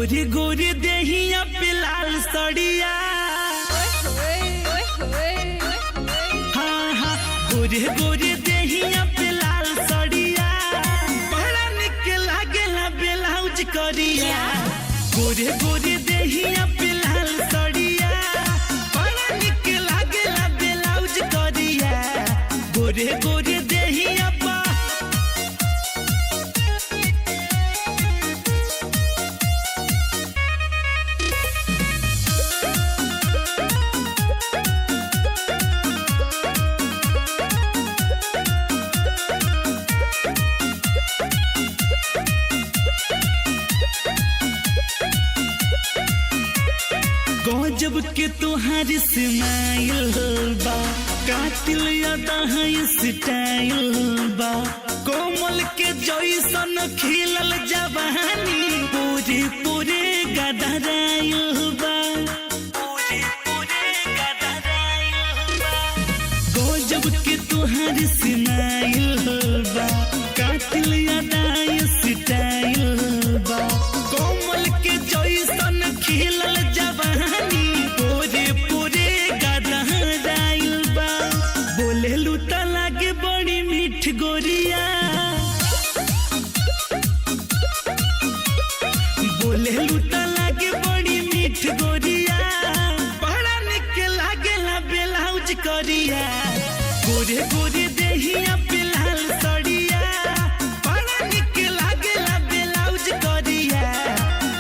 गोरे गोरे देहिया पे लाल सड़िया। हाँ हाँ गोरे गोरे देहिया पे लाल सड़िया, बड़ा निक लागेला ब्लाउज करिया। गोरे गोरे देहिया पे लाल सड़िया, बड़ा निक लागेला ब्लाउज करिया। गोरे गोरे देहिया पा गजब के तुहार स्माइल बा, कातिल यादा है स्टाइल बा। कोमल के जैसन खिलल जवानी, पूरे पूरे गदराइल बा, पूरे पूरे गदराइल बा। गजब के तुहार स्माइल बा, कातिल यादा स्टाइल बा। कोमल के जैसन खिलल जवानी, पूरे पूरे गदराइल बा। बोलेलू त लागे बड़ी मीठ गोरिया, बोलेलू त लागे बड़ी मीठ गोरिया। बड़ा निक लागेला ब्लाउज करिया। गोरे गोरे देहिया पे लाल सड़िया, बड़ा निक लागेला ब्लाउज करिया।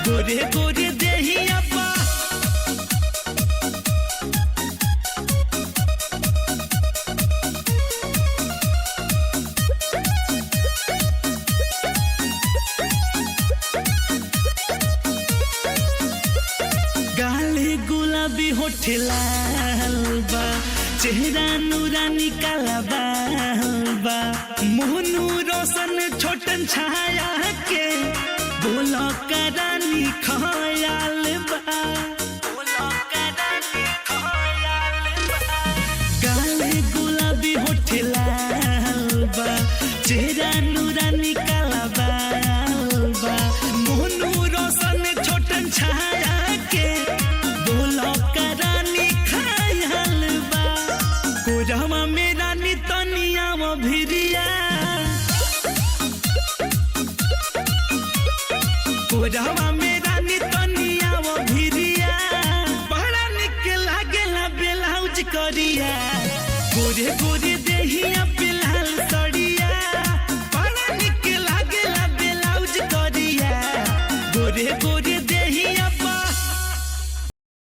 गोरे गोरे देहिया पा गाले गुलाबी होठ लाल बा, चेहरा नूरानी काला बाल बा। मोहनू रोशन छोटन छाया के, बोलो करानी खयाल बा, बोलो करानी खयाल बा। गाले गुलाबी होठ लाल बा, चेहरा नूरानी काला बाल बा। मोहनू रोशन छोटन छाया के, बोलो करानी खयाल बा। कोरहवा में रानी तनिया भिरिया, कोरहवा में रानी तनिया भिरिया। बड़ा निक लागेला ब्लाउज करिया। गोरे गोरे देहिया पे